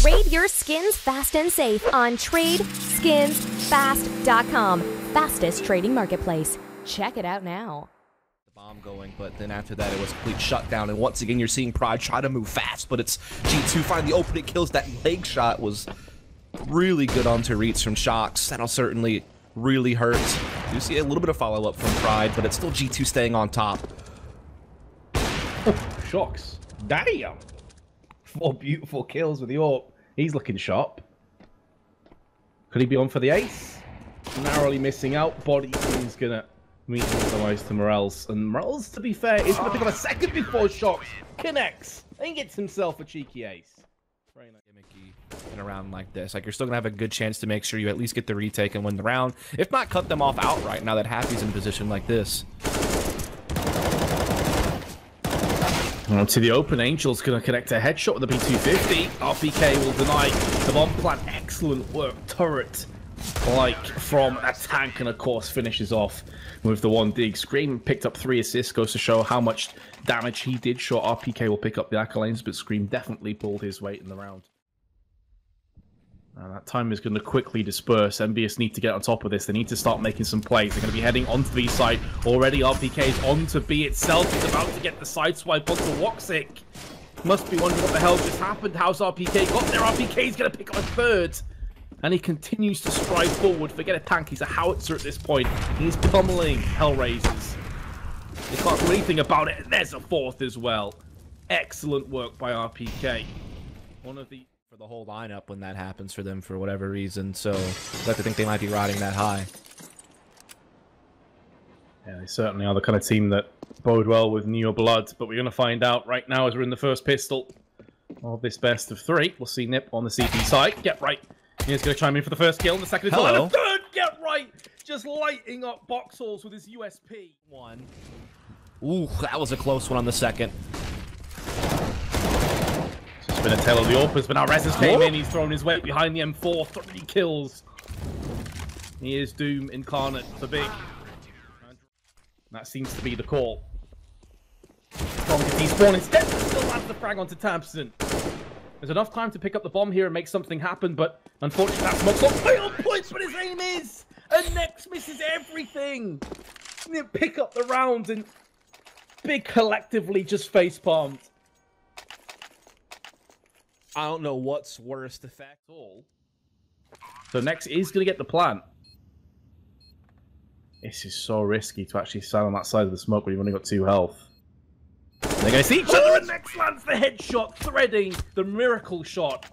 Trade your skins fast and safe on TradeSkinsFast.com. Fastest trading marketplace. Check it out now. Bomb going, but then after that it was complete shutdown, and once again you're seeing Pride try to move fast, but it's G2 finally opening kills. That leg shot was really good on Tarik from Shocks. That'll certainly really hurt. You see a little bit of follow-up from Pride, but it's still G2 staying on top. Oh, Shocks. Damn! 4 beautiful kills with the AWP. He's looking sharp. Could he be on for the ace? Narrowly missing out. Body is gonna meet otherwise to Morels. And Morels, to be fair, is gonna pick up a second before Shocks connects and gets himself a cheeky ace. Very gimmicky in a round like this. Like, you're still gonna have a good chance to make sure you at least get the retake and win the round. If not, cut them off outright now that Happy's in a position like this. To the open, Angel's going to connect a headshot with the P250. RPK will deny the bomb plant. Excellent work. Turret, like from a tank, and of course finishes off with the 1 dig. ScreaM picked up 3 assists, goes to show how much damage he did. Sure, RPK will pick up the accolades, but ScreaM definitely pulled his weight in the round. And that time is going to quickly disperse. EnVyUS need to get on top of this. They need to start making some plays. They're going to be heading onto B side. Already RPK is onto B itself. He's about to get the side swipe onto Woxic. Must be wondering what the hell just happened. How's RPK got there? RPK is going to pick up a 3rd. And he continues to stride forward. Forget a tank. He's a howitzer at this point. He's pummeling Hellraisers. They can't do anything about it. And there's a 4th as well. Excellent work by RPK. One of the... for the whole lineup when that happens for them for whatever reason, so I'd like to think they might be riding that high. Yeah, they certainly are the kind of team that bode well with New Blood, but we're going to find out right now as we're in the first pistol of this best of 3. We'll see Nip on the CT side. Get right. He's going to chime in for the first kill, and the second is well, and the 3rd. Get right. Just lighting up box halls with his USP. 1. Ooh, that was a close one on the second. It's been a tail of the AWPers, but now Rez's came in. He's thrown his weight behind the M4. 3 kills. He is Doom incarnate for big. That seems to be the call. From despawn instead, still lands the frag onto Tabson. There's enough time to pick up the bomb here and make something happen, but unfortunately that smoke's not quite on point, but his aim is! And Nex misses everything! They pick up the round and big collectively just facepalmed. I don't know what's worst effect all. So Nex is going to get the plant. This is so risky to actually stand on that side of the smoke when you've only got 2 health. They're going to see each other, and Nex lands the headshot, threading the miracle shot.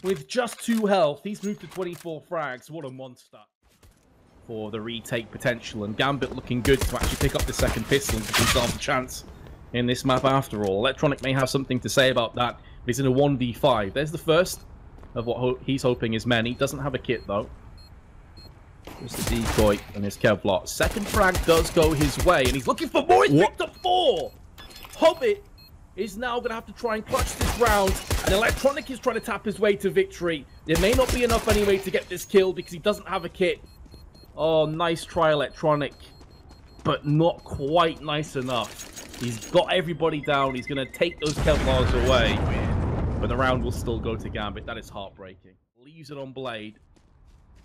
With just 2 health, he's moved to 24 frags. What a monster. For the retake potential, and Gambit looking good to actually pick up the second pistol and give himself a chance in this map after all. Electronic may have something to say about that. He's in a 1v5. There's the first of what he's hoping is many. Doesn't have a kit, though. Just a decoy and his Kevlar. Second frag does go his way, and he's looking for more. He's picked up 4. Hobbit is now going to have to try and clutch this round, and Electronic is trying to tap his way to victory. It may not be enough anyway to get this kill because he doesn't have a kit. Oh, nice try, Electronic, but not quite nice enough. He's got everybody down. He's going to take those Kevlars away. But the round will still go to Gambit. That is heartbreaking. Leaves it on Blade.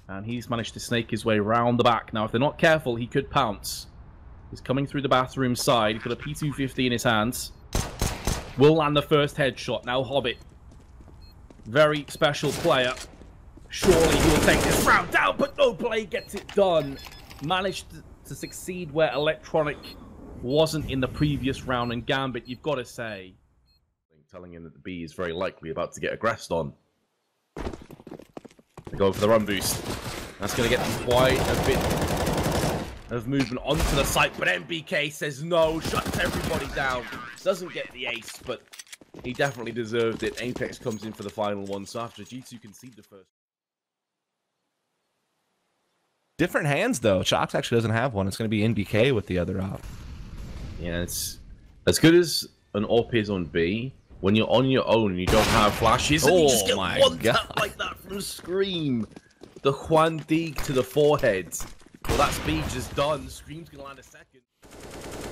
And he's managed to snake his way round the back. Now, if they're not careful, he could pounce. He's coming through the bathroom side. He's got a P250 in his hands. Will land the first headshot. Now, Hobbit. Very special player. Surely he will take this round down, but no, Blade gets it done. Managed to succeed where Electronic wasn't in the previous round. And Gambit, you've got to say, telling him that the B is very likely about to get aggressed on. They go for the run boost. That's going to get quite a bit of movement onto the site, but MBK says no, shuts everybody down. Doesn't get the ace, but he definitely deserved it. Apex comes in for the final one, so after G2 concede the first. Different hands, though. Shocks actually doesn't have one. It's going to be NBK with the other op. Yeah, it's as good as an AWP is on B. When you're on your own and you don't have flashes, and you just get one tap like that from ScreaM. The Juan Dig to the forehead. Well, that speed just done. ScreaM's going to land a second.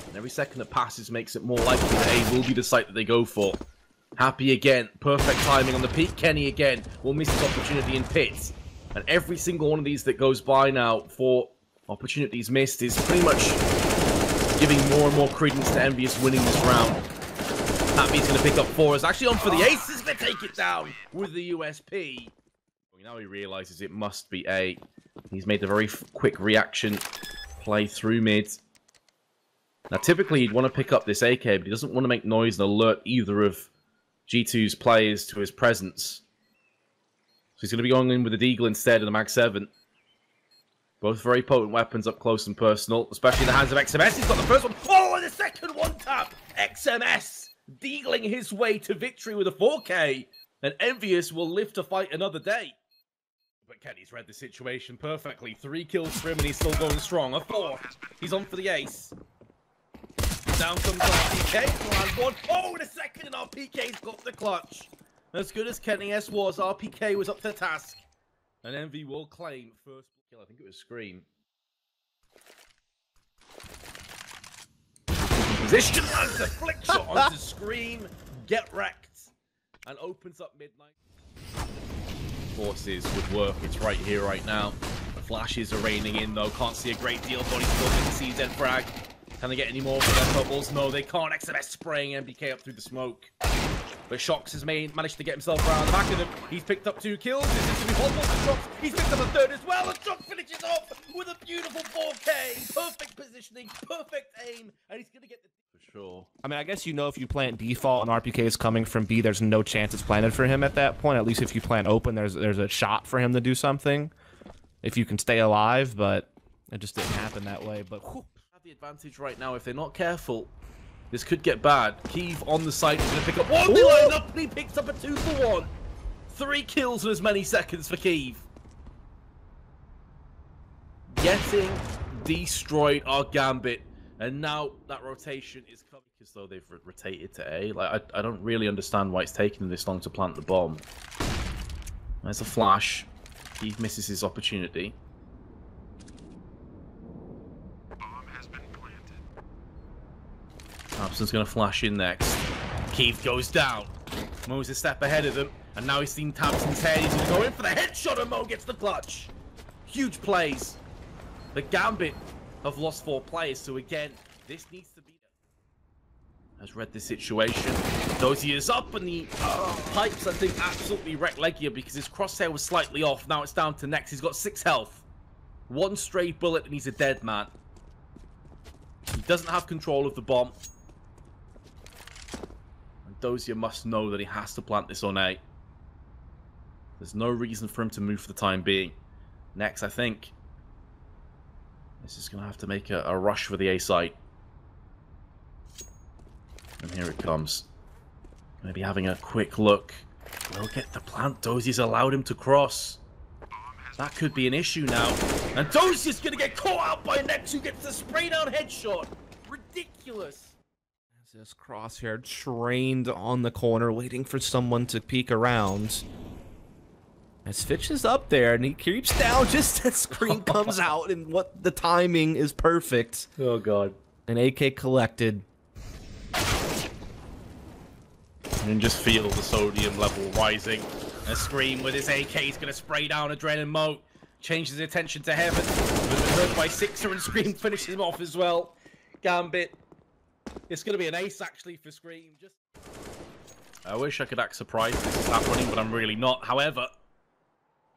And every second that passes makes it more likely that A will be the site that they go for. Happy again. Perfect timing on the peak. Kenny again will miss his opportunity in pits. And every single one of these that goes by now for opportunities missed is pretty much giving more and more credence to EnVyUS winning this round. Happy's going to pick up 4. Is actually on for the aces. They take it down with the USP. Now he realizes it must be A. He's made a very quick reaction play through mid. Now, typically, he'd want to pick up this AK, but he doesn't want to make noise and alert either of G2's players to his presence. So he's going to be going in with the Deagle instead of the Mag 7. Both very potent weapons up close and personal, especially in the hands of XMS. He's got the first one. Oh, and the second one tap! XMS deagling his way to victory with a 4K. And EnVyUS will live to fight another day. But Kenny's read the situation perfectly. 3 kills for him and he's still going strong. A 4. He's on for the ace. Down comes RPK. Land 1. Oh, in a second and RPK's got the clutch. As good as Kenny S was, RPK was up to the task. And Envy will claim first kill. I think it was ScreaM. Position lands a flick shot onto ScreaM. Get wrecked. And opens up midnight. Forces would work. It's right here, right now. The flashes are raining in, though. Can't see a great deal. Body still getting CZ frag. Can they get any more for their bubbles? No, they can't. XMS spraying MBK up through the smoke. But Shocks has managed to get himself around the back of them. He's picked up 2 kills. This is to be possible for Shocks. He's picked up a 3rd as well. And Shocks finishes off with a beautiful 4K. Perfect positioning, perfect aim. And he's going to get the... For sure. I mean, I guess you know if you plant default and RPK is coming from B, there's no chance it's planted for him at that point. At least if you plant open, there's a shot for him to do something. If you can stay alive, but it just didn't happen that way. But whew. Have the advantage right now. If they're not careful, this could get bad. Keeve on the side is going to pick up 1. They line up and he picks up a 2 for 1. 3 kills in as many seconds for Keeve. Getting destroyed our Gambit. And now that rotation is coming as though they've rotated to A. Like, I don't really understand why it's taking them this long to plant the bomb. There's a flash. He misses his opportunity. Bomb has been planted. Abson's going to flash in next. Keith goes down. Mo's a step ahead of them. And now he's seen Thompson's head. He's going to go in for the headshot and Mo gets the clutch. Huge plays. The Gambit have lost 4 players, so again, this needs to be... Has read the situation. Dozier is up, and the pipes, I think, absolutely wrecked Legia because his crosshair was slightly off. Now it's down to Nex. He's got 6 health. 1 stray bullet, and he's a dead man. He doesn't have control of the bomb. And Dozier must know that he has to plant this on A. There's no reason for him to move for the time being. Nex, I think... This is going to have to make a rush for the A site. And here it comes. Maybe having a quick look. We'll get the plant. Dozier's allowed him to cross. That could be an issue now. And Dozier's going to get caught out by Nex, who gets the spray down headshot. Ridiculous. As this crosshair trained on the corner, waiting for someone to peek around. As Fitch is up there, and he creeps down just as ScreaM comes out, and what the timing is perfect. Oh, God. An AK collected. And just feel the sodium level rising. And ScreaM with his AK is going to spray down Adrenaline Mo. Changes his attention to heaven. But hurt by Sixer, and ScreaM finishes him off as well. Gambit. It's going to be an ace, actually, for ScreaM. Just... I wish I could act surprised this is happening, but I'm really not. However...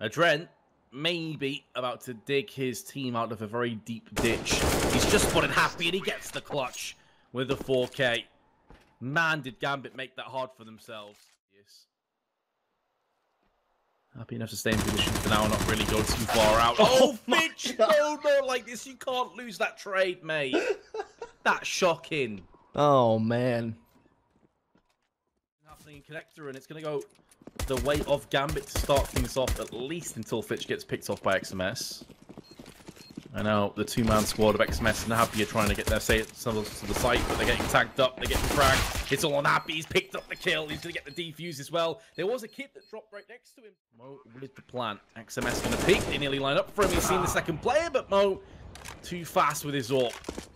Adren may be about to dig his team out of a very deep ditch. He's just spotted Happy and he gets the clutch with the 4K. Man, did Gambit make that hard for themselves. Yes. Happy enough to stay in position for now and not really go too far out. Oh, Fitch! No, not like this. You can't lose that trade, mate. That's shocking. Oh, man. Happening in Connector, and it's going to go the way of Gambit to start things off, at least until Fitch gets picked off by XMS. And now the 2-man squad of XMS and Happy are trying to get their themselves to the site, but they're getting tagged up, they're getting fragged. It's all on Happy, he's picked up the kill, he's going to get the defuse as well. There was a kid that dropped right next to him. Mo with the plant. XMS going to peek, they nearly line up for him, he's seen the second player, but Mo too fast with his AWP.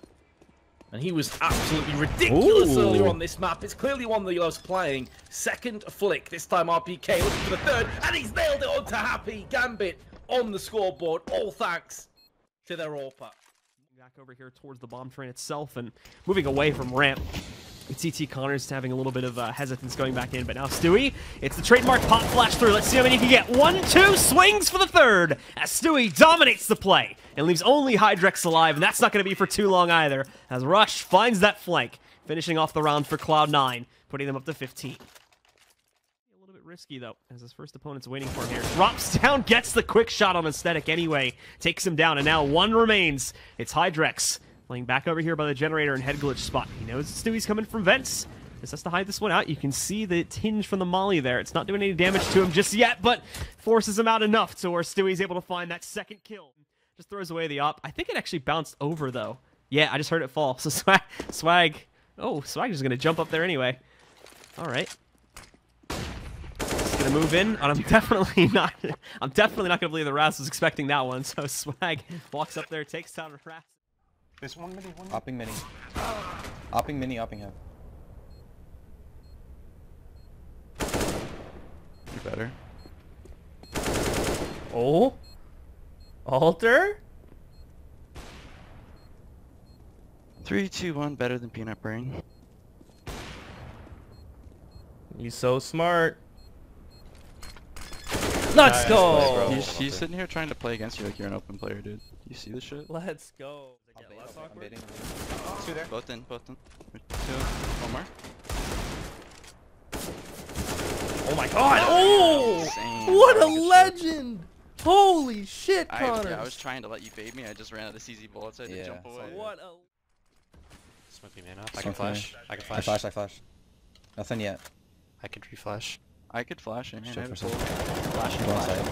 And he was absolutely ridiculous Ooh. earlier on this map. It's clearly one that he loves playing. Second flick, this time RPK looking for the third, and he's nailed it onto Happy. Gambit on the scoreboard, all thanks to their AWPer. Back over here towards the bomb train itself and moving away from ramp. TT Connors having a little bit of hesitance going back in, but now Stewie, it's the trademark pop flash through. Let's see how many he can get. 1, 2, swings for the third as Stewie dominates the play and leaves only Hydrex alive, and that's not going to be for too long either as Rush finds that flank, finishing off the round for Cloud9, putting them up to 15. A little bit risky though, as his first opponent's waiting for him here. Drops down, gets the quick shot on Aesthetic anyway, takes him down, and now one remains. It's Hydrex. Playing back over here by the generator and head glitch spot. He knows Stewie's coming from vents. Just has to hide this one out. You can see the tinge from the molly there. It's not doing any damage to him just yet, but forces him out enough to where Stewie's able to find that second kill. Just throws away the op. I think it actually bounced over, though. Yeah, I just heard it fall. So Swag... Oh, Swag is going to jump up there anyway. All right. Just going to move in, and I'm definitely not going to believe the Raz was expecting that one. So Swag walks up there, takes down Raz. There's one mini, one Opping mini. Opping mini, opping head. You better. Oh? Alter? 3, 2, 1, better than peanut brain. He's so smart. Let's go! He's sitting here trying to play against you like you're an open player, dude. You see this shit? Let's go. I'm baiting. Two there. Both in, both in. 2, one more. Oh my god! Oh! Insane. What a Good shit. legend! Holy shit, Connor! I was trying to let you bait me. I just ran out of CZ bullets. I had to jump away. What a... Smoking man up. I can flash. I can I flash. flash. Nothing yet. I can reflash. I could flash in here. Sure, I had for a full- Flashing. Go outside.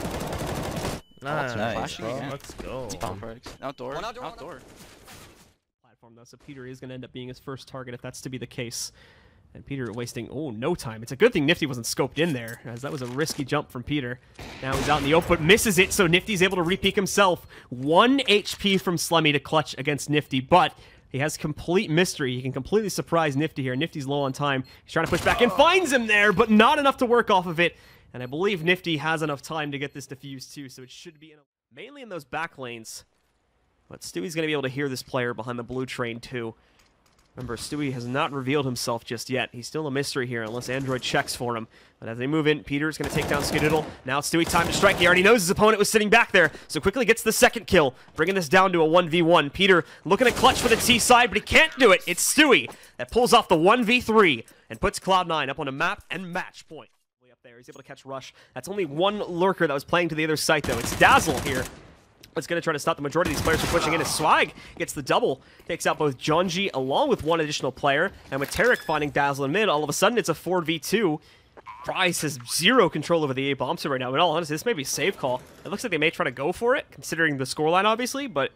Nice, Flashing again. Let's go. Bomb. Outdoor. Outdoor. Platform though, so Peter is going to end up being his first target if that's to be the case. And Peter wasting, no time. It's a good thing Nifty wasn't scoped in there, as that was a risky jump from Peter. Now he's out in the open, but misses it, so Nifty's able to re-peek himself. 1 HP from Slemmy to clutch against Nifty, but he has complete mystery. He can completely surprise Nifty here. Nifty's low on time. He's trying to push back and finds him there, but not enough to work off of it. And I believe Nifty has enough time to get this defused too, so it should be mainly in those back lanes. But Stewie's going to be able to hear this player behind the blue train too. Remember, Stewie has not revealed himself just yet. He's still a mystery here unless Android checks for him. But as they move in, Peter's going to take down Skadoodle. Now it's Stewie time to strike. He already knows his opponent was sitting back there, so quickly gets the second kill, bringing this down to a 1v1. Peter looking to clutch for the T side, but he can't do it. It's Stewie that pulls off the 1v3 and puts Cloud9 up on a map and match point. Way up there, he's able to catch Rush. That's only one lurker that was playing to the other site, though. It's Dazzle here. It's going to try to stop the majority of these players from pushing in as Swag gets the double. Takes out both Jonji along with one additional player. And with Tarik finding Dazzle in mid, all of a sudden it's a 4v2. Price has zero control over the A-bomb right now. But all honestly, this may be a save call. It looks like they may try to go for it, considering the scoreline, obviously. But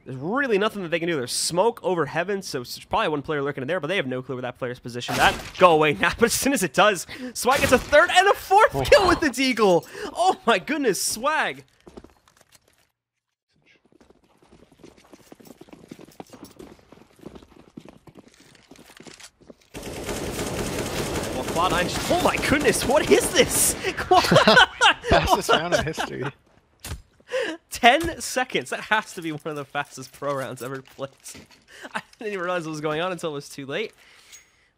there's really nothing that they can do. There's smoke over heaven, so there's probably one player lurking in there, but they have no clue where that player's positioned at. Go away now, but as soon as it does, Swag gets a third and a fourth kill with the Deagle. Oh my goodness, Swag. Cloud9, oh my goodness, what is this? Fastest round in history. 10 seconds. That has to be one of the fastest pro rounds ever played. I didn't even realize what was going on until it was too late.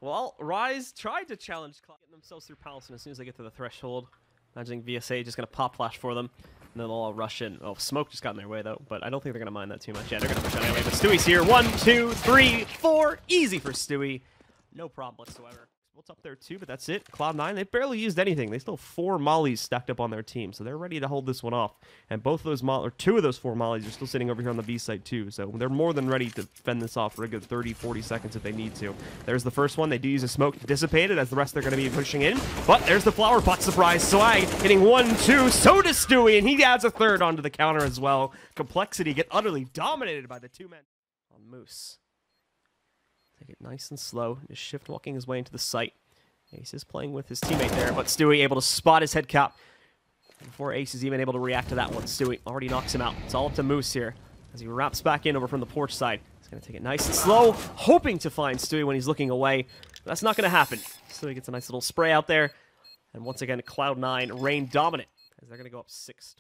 Well, Rise tried to challenge Cloud, getting themselves through Palace, and as soon as they get to the threshold, imagining VSA just going to pop flash for them, and then they'll all rush in. Oh, Smoke just got in their way, though, but I don't think they're going to mind that too much. Yeah, they're going to push out anyway, but Stewie's here. 1, 2, 3, 4. Easy for Stewie. No problem whatsoever. What's up there too, but that's it. Cloud9, they barely used anything. They still have 4 mollies stacked up on their team, so they're ready to hold this one off. And both of those or 2 of those 4 mollies are still sitting over here on the B side too, so they're more than ready to fend this off for a good 30-40 seconds if they need to. There's the first one. They do use a smoke to dissipate it, as the rest they're going to be pushing in. But there's the flower pot surprise. Swag hitting 1, 2. So does Stewie, and he adds a third onto the counter as well. Complexity get utterly dominated by the 2 men on Moose. Take it nice and slow, just shift walking his way into the site. Ace is playing with his teammate there, but Stewie able to spot his head cap before Ace is even able to react to that one. Stewie already knocks him out. It's all up to Moose here as he wraps back in over from the porch side. He's He's going to take it nice and slow, hoping to find Stewie when he's looking away. But that's not going to happen. Stewie gets a nice little spray out there. And once again, Cloud9 reign dominant as they're going to go up 6-1.